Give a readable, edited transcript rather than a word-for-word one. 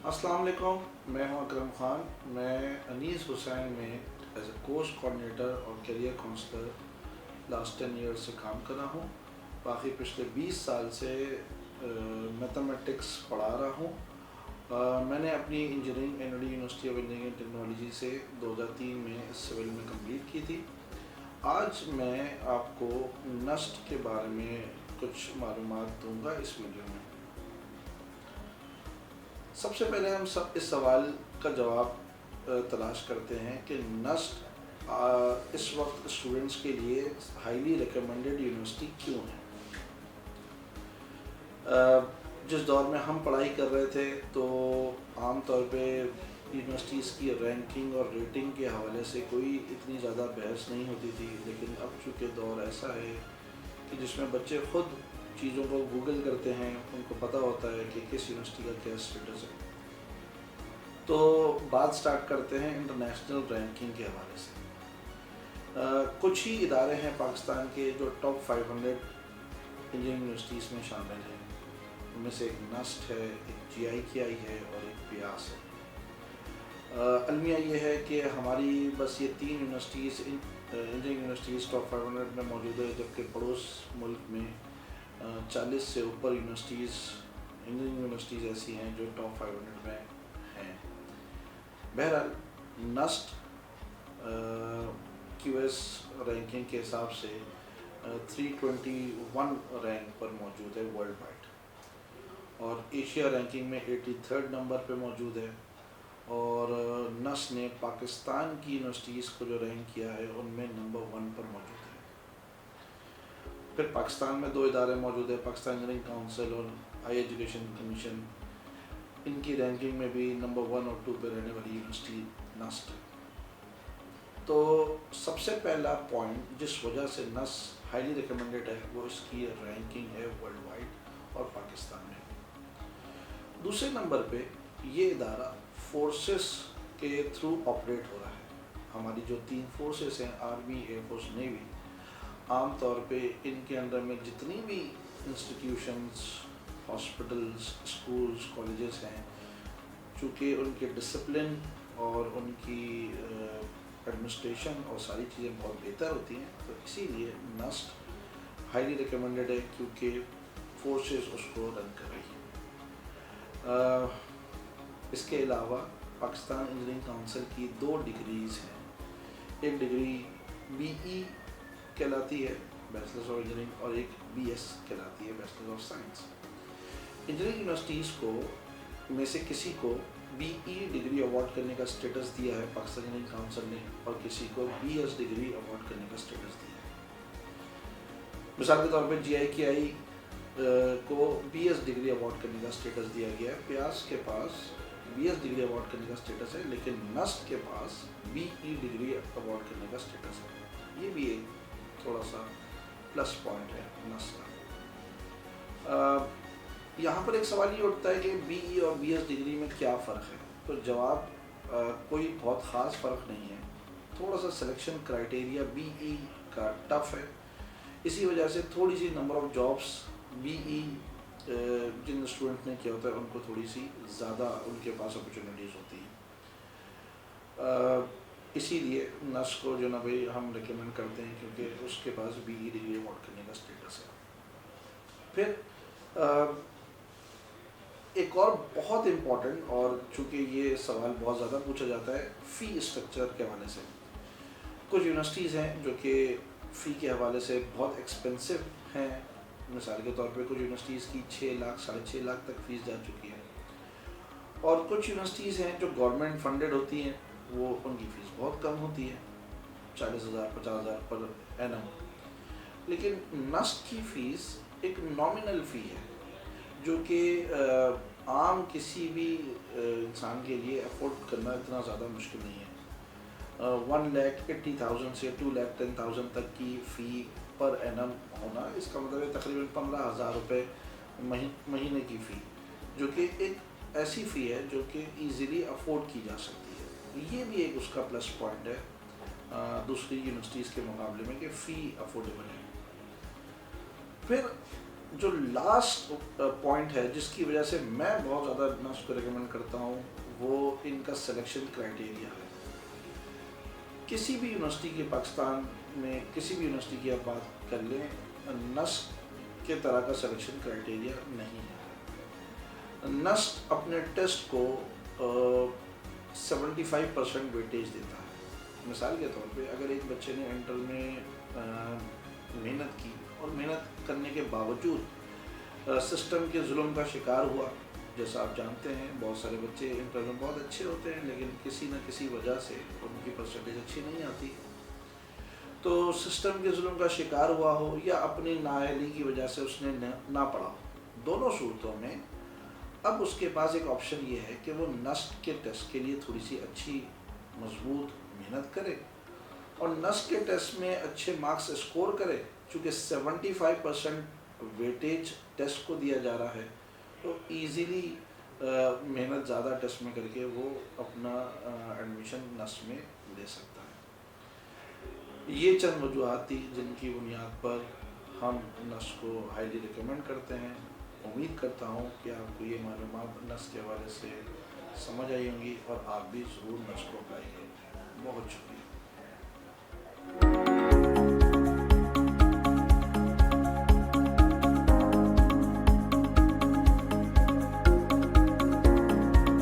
السلام علیکم، میں ہوں اکرم خان۔ میں انیس حسین میں ایز اے کورس کوآرڈینیٹر اور کیریئر کونسلر لاسٹ 10 ایئر سے کام کر رہا ہوں۔ باقی پچھلے 20 سال سے میتھمیٹکس پڑھا رہا ہوں۔ میں نے اپنی engineering N D university of engineering and technology سے 2003 میں سول میں کمپلیٹ کی تھی۔ آج میں آپ کو نسٹ کے بارے میں کچھ معلومات دوں گا اس ویڈیو میں۔ سب سے پہلے ہم اس سوال کا جواب تلاش کرتے ہیں کہ نسٹ اس وقت اسٹوڈنٹس کے لیے ہائیلی ریکمینڈیڈ یونیورسٹی کیوں ہے۔ جس دور میں ہم پڑھائی کر رہے تھے تو عام طور پہ یونیورسٹیز کی رینکنگ اور ریٹنگ کے حوالے سے کوئی اتنی زیادہ بحث نہیں ہوتی تھی، لیکن اب چونکہ دور ایسا ہے کہ جس میں بچے خود چیزوں کو گوگل کرتے ہیں، ان کو پتہ ہوتا ہے کہ کس یونیورسٹی کا کیا اسٹیٹس ہے، تو بات سٹارٹ کرتے ہیں انٹرنیشنل رینکنگ کے حوالے سے۔ کچھ ہی ادارے ہیں پاکستان کے جو ٹاپ 500 انجینئرنگ یونیورسٹیز میں شامل ہیں۔ ان میں سے ایک نسٹ ہے، ایک جی آئی کی آئی ہے اور ایک بیاس ہے۔ المیہ یہ ہے کہ ہماری بس یہ 3 یونیورسٹیز انجینئرنگ یونیورسٹیز ٹاپ 500 میں موجود ہے، جبکہ پڑوس ملک میں 40 سے اوپر یونیورسٹیز انجینئرنگ یونیورسٹیز ایسی ہیں جو ٹاپ 500 میں ہیں۔ بہرحال نسٹ کیو ایس رینکنگ کے حساب سے 321 رینک پر موجود ہے ورلڈ وائڈ، اور ایشیا رینکنگ میں 83rd نمبر پہ موجود ہے۔ اور نسٹ نے پاکستان کی یونیورسٹیز کو جو رینک کیا ہے ان میں نمبر 1 پر موجود ہے۔ پھر پاکستان میں 2 ادارے موجود ہیں، پاکستان انجینئرنگ کونسل اور ہائی ایجوکیشن کمیشن۔ ان کی رینکنگ میں بھی نمبر 1 اور 2 پہ رہنے والی یونیورسٹی نسٹ ہے۔ تو سب سے پہلا پوائنٹ جس وجہ سے نسٹ ہائیلی ریکمینڈیڈ ہے وہ اس کی رینکنگ ہے ورلڈ وائڈ اور پاکستان میں۔ دوسرے نمبر پہ یہ ادارہ فورسز کے تھرو آپریٹ ہو رہا ہے۔ ہماری جو 3 فورسز ہیں، آرمی، ایئر فورس، نیوی، عام طور پہ ان کے اندر میں جتنی بھی انسٹیٹیوشنز، ہاسپٹلز، اسکولز، کالجز ہیں، چونکہ ان کے ڈسپلن اور ان کی ایڈمنسٹریشن اور ساری چیزیں بہت بہتر ہوتی ہیں، تو اسی لیے نسٹ ہائیلی ریکمینڈیڈ ہے، کیونکہ فورسز اس کو رن کر رہی ہیں۔ اس کے علاوہ پاکستان انجینئرنگ کونسل کی 2 ڈگریز ہیں۔ ایک ڈگری بی ای کہلاتی ہے، بیچلرز آف انجینئرنگ، اور ایک بی ایس کہلاتی ہے، bachelor of science. Engineering universities کو میں سے کسی کو بی ای ڈگری ایوارڈ کرنے کا اسٹیٹس دیا ہے پاکستان انجینئرنگ کونسل نے، اور کسی کو بی ایس ڈگری ایوارڈ کرنے کا اسٹیٹس دیا ہے۔ مثال کے طور پہ جی آئی کی آئی کو بی ایس ڈگری ایوارڈ کرنے کا اسٹیٹس دیا گیا ہے، بیاس کے پاس بی ایس ڈگری ایوارڈ کرنے کا اسٹیٹس ہے، لیکن نسٹ کے پاس بی ای ڈگری ایوارڈ کرنے کا اسٹیٹس ہے۔ یہ بھی ایک تھوڑا سا پلس پوائنٹ ہے نسٹ کا۔ یہاں پر ایک سوال یہ اٹھتا ہے کہ بی ای اور بی ایس ڈگری میں کیا فرق ہے؟ تو جواب کوئی بہت خاص فرق نہیں ہے۔ تھوڑا سا سلیکشن کرائٹیریا بی ای کا ٹف ہے، اسی وجہ سے تھوڑی سی نمبر آف جابس بی ای جن اسٹوڈنٹ نے کیا ہوتا ہے ان کو تھوڑی سی زیادہ ان کے پاس اپرچونیٹیز ہوتی ہیں۔ اسی لیے نسٹ کو جو نا بھائی ہم ریکمینڈ کرتے ہیں، کیونکہ اس کے پاس بی ای ڈگری ایوارڈ کرنے کا اسٹیٹس ہے۔ پھر ایک اور بہت امپورٹنٹ، اور چونکہ یہ سوال بہت زیادہ پوچھا جاتا ہے، فی اسٹرکچر کے حوالے سے۔ کچھ یونیورسٹیز ہیں جو کہ فی کے حوالے سے بہت ایکسپینسو ہیں۔ مثال کے طور پہ کچھ یونیورسٹیز کی 6 لاکھ 6.5 لاکھ تک فیس جا چکی ہے، اور کچھ یونیورسٹیز ہیں جو گورنمنٹ فنڈڈ ہوتی ہیں، وہ ان کی فیس بہت کم ہوتی ہے، 40,000 50,000 پر اینم۔ لیکن نسٹ کی فیس ایک نامنل فی ہے، جو کہ عام کسی بھی انسان کے لیے افورڈ کرنا اتنا زیادہ مشکل نہیں ہے۔ 1,80,000 سے 2,10,000 تک کی فی پر اینم ہونا، اس کا مطلب ہے تقریباً 15,000 روپے مہینے کی فی، جو کہ ایک ایسی فی ہے جو کہ ایزیلی افورڈ کی جا سکتی ہے۔ یہ بھی ایک اس کا پلس پوائنٹ ہے دوسری یونیورسٹیز کے مقابلے میں، کہ فی افورڈیبل ہے۔ پھر جو لاسٹ پوائنٹ ہے جس کی وجہ سے میں بہت زیادہ نسٹ کو ریکمینڈ کرتا ہوں وہ ان کا سلیکشن کرائٹیریا ہے. کسی بھی یونیورسٹی کے پاکستان میں کسی بھی یونیورسٹی کی آپ بات کر لیں, نسٹ کے طرح کا سلیکشن کرائٹیریا نہیں ہے. نسٹ اپنے ٹیسٹ کو 75% ویٹیج دیتا ہے. مثال کے طور پہ اگر ایک بچے نے انٹر میں محنت کی اور محنت کرنے کے باوجود سسٹم کے ظلم کا شکار ہوا, جیسا آپ جانتے ہیں بہت سارے بچے انٹر میں بہت اچھے ہوتے ہیں لیکن کسی نہ کسی وجہ سے ان کی پرسنٹیج اچھی نہیں آتی, تو سسٹم کے ظلم کا شکار ہوا ہو یا اپنی نااہلی کی وجہ سے اس نے نہ پڑھا ہو, دونوں صورتوں میں اب اس کے پاس ایک آپشن یہ ہے کہ وہ نسٹ کے ٹیسٹ کے لیے تھوڑی سی اچھی مضبوط محنت کرے اور نسٹ کے ٹیسٹ میں اچھے مارکس اسکور کرے. چونکہ 75% ویٹیج ٹیسٹ کو دیا جا رہا ہے تو ایزیلی محنت زیادہ ٹیسٹ میں کر کے وہ اپنا ایڈمیشن نسٹ میں لے سکتا ہے. یہ چند وجوہات تھی جن کی بنیاد پر ہم نسٹ کو ہائیلی ریکمینڈ کرتے ہیں. امید کرتا ہوں کہ آپ کو یہ معلومات نسٹ کے حوالے سے سمجھ آئی ہوں گی اور آپ بھی ضرور نسٹ کو اپلائی کریں گے. بہت شکریہ.